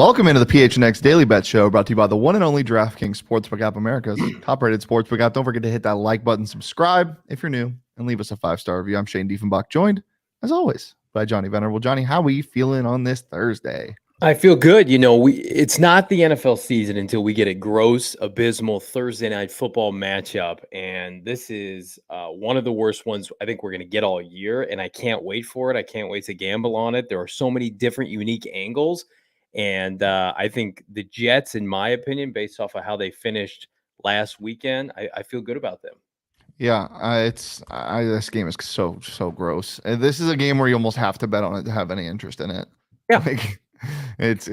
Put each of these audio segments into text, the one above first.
Welcome into the PHNX Daily Bet Show, brought to you by the one and only DraftKings Sportsbook app, America's top-rated sportsbook app. Don't forget to hit that like button, subscribe if you're new, and leave us a 5-star review. I'm Shane Diefenbach, joined, as always, by Johnny Venerable. Johnny, how are we feeling on this Thursday? I feel good. You know, it's not the NFL season until we get a gross, abysmal Thursday night football matchup. And this is one of the worst ones I think we're going to get all year. And I can't wait for it. I can't wait to gamble on it. There are so many different unique angles. And I think the Jets, in my opinion, based off of how they finished last weekend, I feel good about them. Yeah, this game is so gross. And this is a game where you almost have to bet on it to have any interest in it. Yeah. Like, it's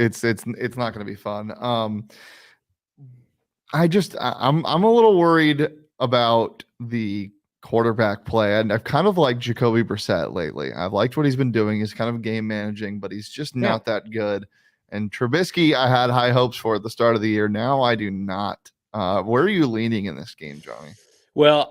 not going to be fun. I'm a little worried about the quarterback play, and I've kind of liked Jacoby Brissett lately. I've liked what he's been doing. He's kind of game managing, but he's just not that good. And Trubisky, I had high hopes for at the start of the year. Now I do not. Where are you leaning in this game, Johnny? Well,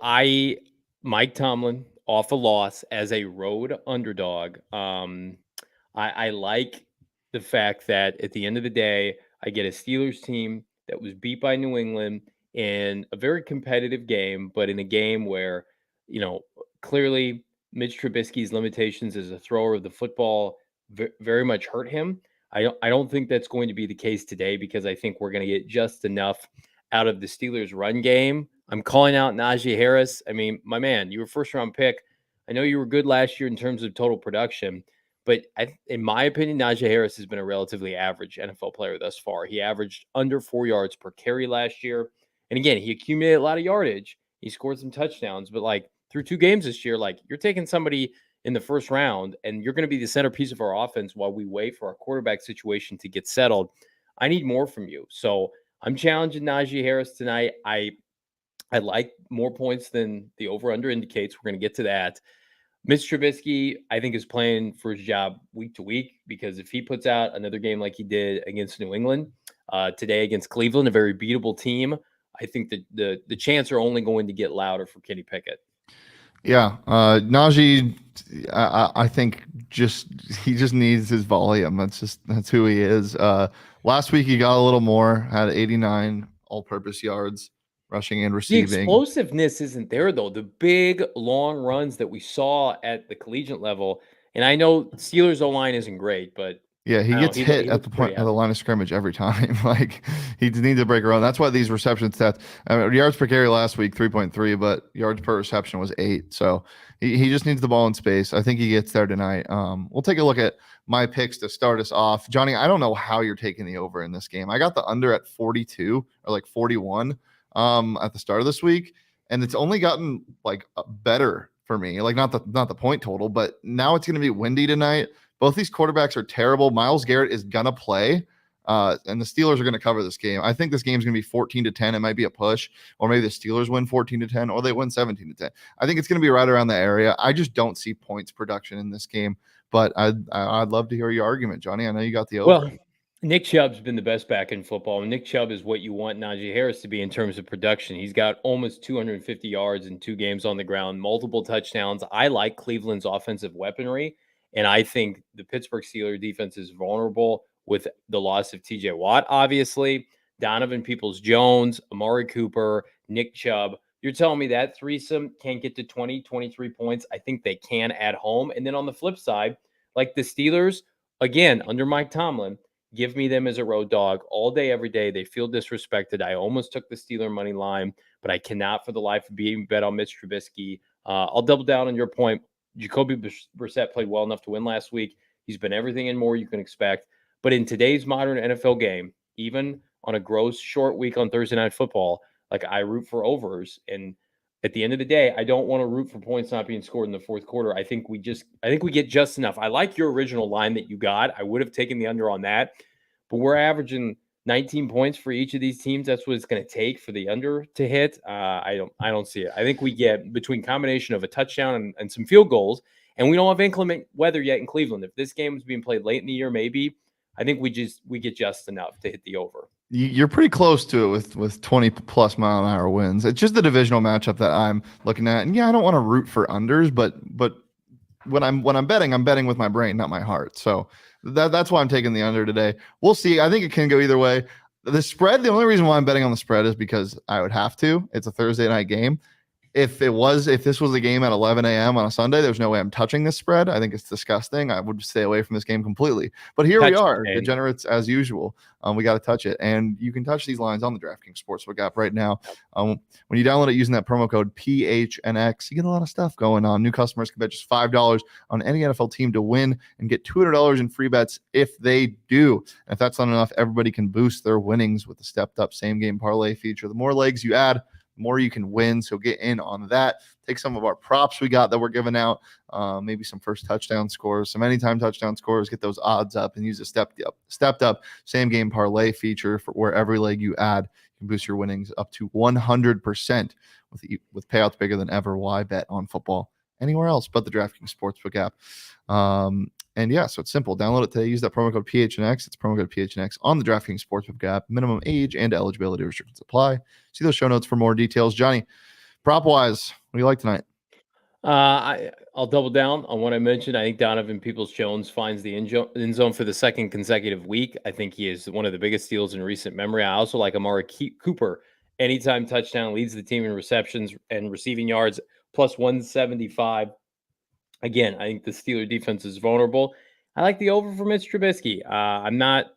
Mike Tomlin off a loss as a road underdog. I like the fact that at the end of the day, I get a Steelers team that was beat by New England in a very competitive game, but in a game where, you know, clearly Mitch Trubisky's limitations as a thrower of the football very much hurt him. I don't think that's going to be the case today, because I think we're going to get just enough out of the Steelers run game. I'm calling out Najee Harris. I mean, my man, you were first round pick. I know you were good last year in terms of total production, but in my opinion, Najee Harris has been a relatively average NFL player thus far. He averaged under 4 yards per carry last year. And again, he accumulated a lot of yardage. He scored some touchdowns, but like through 2 games this year, like you're taking somebody in the first round and you're going to be the centerpiece of our offense while we wait for our quarterback situation to get settled. I need more from you. So I'm challenging Najee Harris tonight. I like more points than the over-under indicates. We're going to get to that. Mitch Trubisky, I think, is playing for his job week to week, because if he puts out another game like he did against New England, today against Cleveland, a very beatable team, I think that the chants are only going to get louder for Kenny Pickett. Yeah, Najee, I think he just needs his volume. That's who he is. Last week he got a little more, had 89 all-purpose yards, rushing and receiving. The explosiveness isn't there, though. The big, long runs that we saw at the collegiate level, and I know Steelers O-line isn't great, but yeah, he gets hit at the point of the line of scrimmage every time. Like, he needs to break around. That's why these reception stats, yards per carry last week, 3.3, but yards per reception was 8. So he just needs the ball in space. I think he gets there tonight. We'll take a look at my picks to start us off. Johnny, I don't know how you're taking the over in this game. I got the under at 42 or like 41 at the start of this week, and it's only gotten like better for me. Like, not the point total, but now it's going to be windy tonight. Both these quarterbacks are terrible. Myles Garrett is going to play, and the Steelers are going to cover this game. I think this game is going to be 14-10. It might be a push, or maybe the Steelers win 14-10, or they win 17-10. I think it's going to be right around the area. I just don't see points production in this game, but I'd love to hear your argument, Johnny. I know you got the over. Well, Nick Chubb's been the best back in football. Nick Chubb is what you want Najee Harris to be in terms of production. He's got almost 250 yards in 2 games on the ground, multiple touchdowns. I like Cleveland's offensive weaponry, and I think the Pittsburgh Steelers defense is vulnerable with the loss of TJ Watt, obviously, Donovan Peoples-Jones, Amari Cooper, Nick Chubb. You're telling me that threesome can't get to 20, 23 points? I think they can at home. And then on the flip side, like the Steelers, again, under Mike Tomlin, give me them as a road dog all day, every day. They feel disrespected. I almost took the Steeler money line, but I cannot for the life of me bet on Mitch Trubisky. I'll double down on your point. Jacoby Brissett played well enough to win last week. He's been everything and more you can expect. But in today's modern NFL game, even on a gross short week on Thursday Night Football, like, I root for overs. And at the end of the day, I don't want to root for points not being scored in the fourth quarter. I think we get just enough. I like your original line that you got. I would have taken the under on that, but we're averaging 19 points for each of these teams. That's what it's going to take for the under to hit. I don't see it. I think we get between combination of a touchdown and some field goals, and we don't have inclement weather yet in Cleveland. If this game was being played late in the year, maybe. I think we get just enough to hit the over. You're pretty close to it with 20 plus mile an hour winds. It's just the divisional matchup that I'm looking at. And yeah, I don't want to root for unders, but when I'm betting, I'm betting with my brain, not my heart. So that's why I'm taking the under today. We'll see. I think it can go either way. The spread, the only reason why I'm betting on the spread is because I would have to. It's a Thursday night game. If this was a game at 11 a.m. on a Sunday, there's no way I'm touching this spread. I think it's disgusting. I would stay away from this game completely. But here we are, degenerates as usual. We got to touch it. And you can touch these lines on the DraftKings Sportsbook app right now. When you download it using that promo code PHNX, you get a lot of stuff going on. New customers can bet just $5 on any NFL team to win and get $200 in free bets if they do. And if that's not enough, everybody can boost their winnings with the stepped-up same-game parlay feature. The more legs you add, more you can win. So get in on that. Take some of our props we got that we're giving out, maybe some first touchdown scores, some anytime touchdown scores, get those odds up and use a stepped up same game parlay feature for where every leg you add can boost your winnings up to 100% with payouts bigger than ever. Why bet on football anywhere else but the DraftKings Sportsbook app? And yeah, so it's simple. Download it today. Use that promo code PHNX. It's promo code PHNX on the DraftKings Sportsbook app. Minimum age and eligibility restrictions apply. See those show notes for more details. Johnny, prop-wise, what do you like tonight? I'll double down on what I mentioned. I think Donovan Peoples-Jones finds the end zone for the second consecutive week. I think he is one of the biggest steals in recent memory. I also like Amari Cooper. Anytime touchdown, leads the team in receptions and receiving yards, plus 175. Again, I think the Steeler defense is vulnerable. I like the over for Mitch Trubisky. I'm not,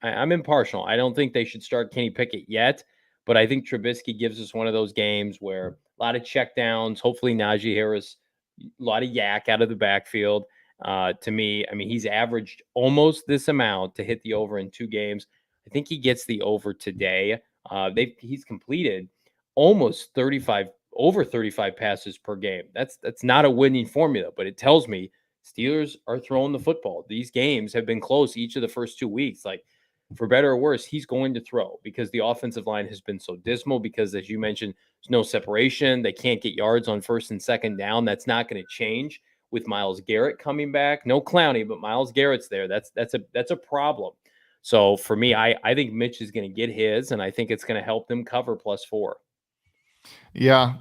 I'm impartial. I don't think they should start Kenny Pickett yet, but I think Trubisky gives us one of those games where a lot of checkdowns, hopefully Najee Harris, a lot of yak out of the backfield. To me, I mean, he's averaged almost this amount to hit the over in 2 games. I think he gets the over today. He's completed almost over 35 passes per game. That's not a winning formula, but it tells me Steelers are throwing the football. These games have been close each of the first 2 weeks. Like, for better or worse, he's going to throw because the offensive line has been so dismal because, as you mentioned, there's no separation. They can't get yards on first and second down. That's not going to change with Myles Garrett coming back. No Clowney, but Myles Garrett's there. That's a problem. So for me, I think Mitch is going to get his, and I think it's going to help them cover +4. Yeah.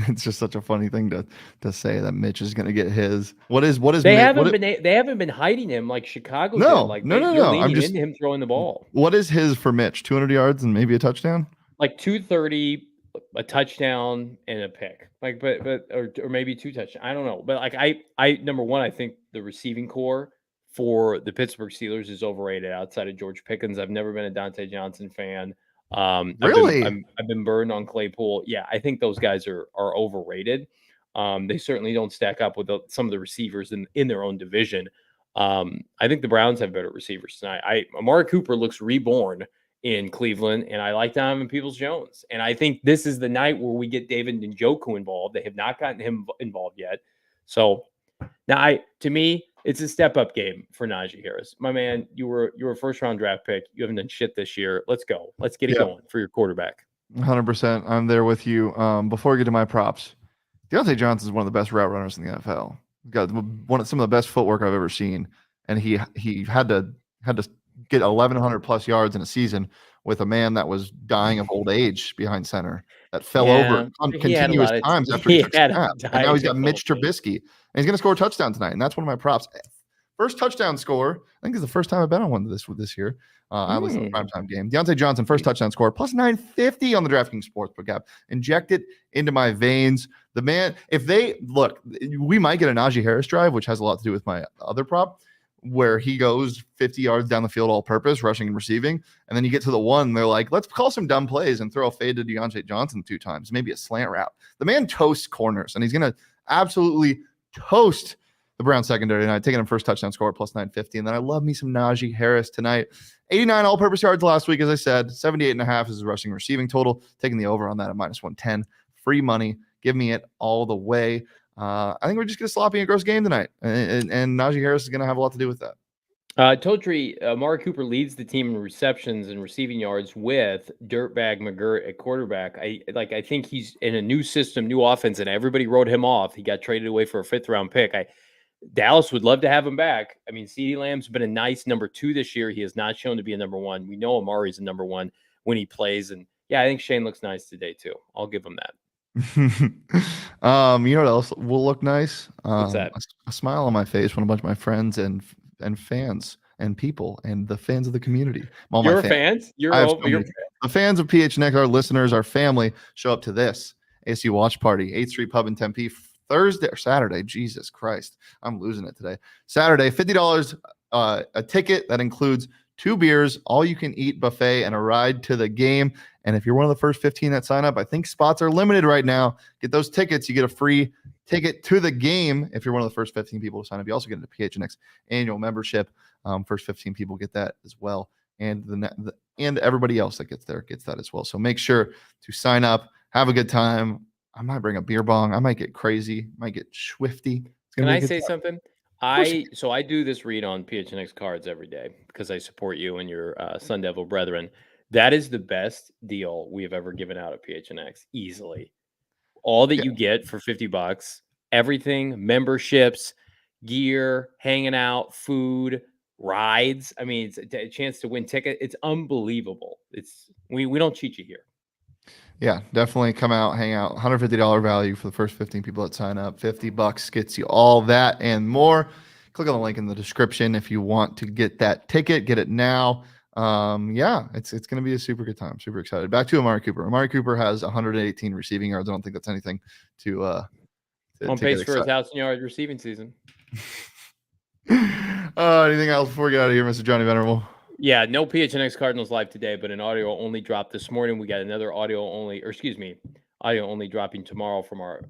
It's just such a funny thing to say that Mitch is going to get his. What is they haven't been hiding him like Chicago did. Like no. I'm just into him throwing the ball. What is his for Mitch? 200 yards and maybe a touchdown? Like 230, a touchdown and a pick. Like or maybe 2 touchdowns. I don't know. But like I number one, I think the receiving core for the Pittsburgh Steelers is overrated outside of George Pickens. I've never been a Diontae Johnson fan. Really? I've been burned on Claypool. Yeah, I think those guys are overrated. They certainly don't stack up with some of the receivers in their own division. I think the Browns have better receivers tonight. Amari Cooper looks reborn in Cleveland, and I like Donovan Peoples-Jones. And I think this is the night where we get David Njoku involved. They have not gotten him involved yet. So now, to me, it's a step-up game for Najee Harris. My man, you were a first-round draft pick. You haven't done shit this year. Let's go. Let's get it going for your quarterback. 100%. I'm there with you. Before we get to my props, Diontae Johnson is one of the best route runners in the NFL. He's got some of the best footwork I've ever seen, and he had to get 1,100 plus yards in a season with a man that was dying of old age behind center that fell over on continuous times after he took snaps. And now he's got Mitch Trubisky, and he's going to score a touchdown tonight. And that's one of my props. First touchdown score. I think it's the first time I've been on one this year. I was in the primetime game. Diontae Johnson, first touchdown score, plus 950 on the DraftKings Sportsbook app. Inject it into my veins. The man, if they look, we might get a Najee Harris drive, which has a lot to do with my other prop, where he goes 50 yards down the field all purpose, rushing and receiving. And then you get to the one, they're like, let's call some dumb plays and throw a fade to Diontae Johnson 2 times, maybe a slant route. The man toasts corners, and he's going to absolutely toast the Browns secondary tonight, taking him first touchdown score plus 950. And then I love me some Najee Harris tonight. 89 all-purpose yards last week, as I said. 78.5 is his rushing and receiving total. Taking the over on that at minus 110. Free money. Give me it all the way. I think we're just going to sloppy and gross game tonight. And Najee Harris is going to have a lot to do with that. Totri, Amari Cooper leads the team in receptions and receiving yards with Dirtbag McGirt at quarterback. I think he's in a new system, new offense, and everybody wrote him off. He got traded away for a 5th-round pick. Dallas would love to have him back. I mean, CeeDee Lamb's been a nice number 2 this year. He has not shown to be a number 1. We know Amari's a number 1 when he plays. And, yeah, I think Shane looks nice today, too. I'll give him that. You know what else will look nice? What's that? A smile on my face when a bunch of my friends and fans and people and the fans of the community, all my Your fans. fans? I have so Your many. The fans of PHNX, our listeners, our family, show up to this ASU watch party, 8th Street Pub in Tempe, Thursday or Saturday. Jesus Christ, I'm losing it today. Saturday, $50 a ticket that includes 2 beers, all you can eat buffet, and a ride to the game. And if you're one of the first 15 that sign up, I think spots are limited right now. Get those tickets. You get a free ticket to the game if you're one of the first 15 people to sign up. You also get a PHNX annual membership. First 15 people get that as well. And and everybody else that gets there gets that as well. So make sure to sign up. Have a good time. I might bring a beer bong. I might get crazy. Might get swifty. Can I say something? I do this read on PHNX cards every day because I support you and your Sun Devil brethren. That is the best deal we have ever given out at PHNX, easily. All that you get for $50, everything, memberships, gear, hanging out, food, rides. I mean, it's a chance to win ticket. It's unbelievable. We don't cheat you here. Yeah, definitely come out, hang out. $150 value for the first 15 people that sign up. $50 gets you all that and more. Click on the link in the description if you want to get that ticket. Get it now. Yeah, it's going to be a super good time. Super excited. Back to Amari Cooper. Amari Cooper has 118 receiving yards. I don't think that's anything to on pace for 1,000-yard receiving season. Anything else before we get out of here, Mr. Johnny Venerable? Yeah, no PHNX Cardinals live today, but an audio only dropped this morning. We got another audio only dropping tomorrow from our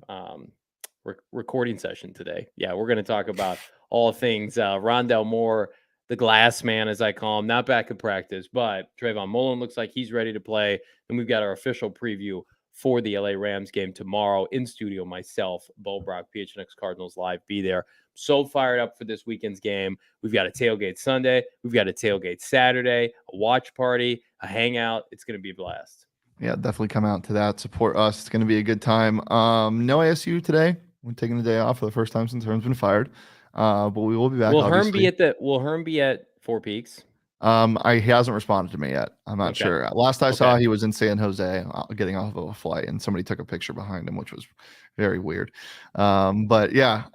recording session today. Yeah, we're going to talk about all things Rondell Moore, the glass man, as I call him, not back in practice, but Trayvon Mullen looks like he's ready to play. And we've got our official preview for the LA Rams game tomorrow in studio. Myself, Bo Brock, PHNX Cardinals live, be there. So fired up for this weekend's game. We've got a tailgate Sunday. We've got a tailgate Saturday, a watch party, a hangout. It's going to be a blast. Yeah, definitely come out to that. Support us. It's going to be a good time. No ASU today. We're taking the day off for the first time since Herm's been fired. But we will be back. Will Herm be at Four Peaks? He hasn't responded to me yet. I'm not sure. Last I saw, he was in San Jose getting off of a flight, and somebody took a picture behind him, which was very weird. But yeah,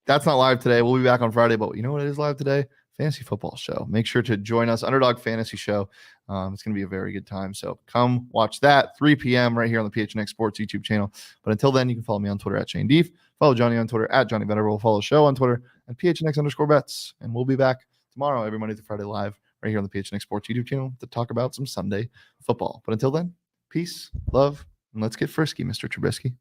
that's not live today. We'll be back on Friday, but you know what is live today? Fantasy football show. Make sure to join us, Underdog Fantasy Show. It's going to be a very good time. So come watch that 3 p.m. right here on the PHNX Sports YouTube channel. But until then, you can follow me on Twitter at Shane Deef. Follow Johnny on Twitter at Johnny Venerable. Follow the show on Twitter at PHNX_bets. And we'll be back tomorrow, every Monday through Friday live right here on the PHNX Sports YouTube channel to talk about some Sunday football. But until then, peace, love, and let's get frisky, Mr. Trubisky.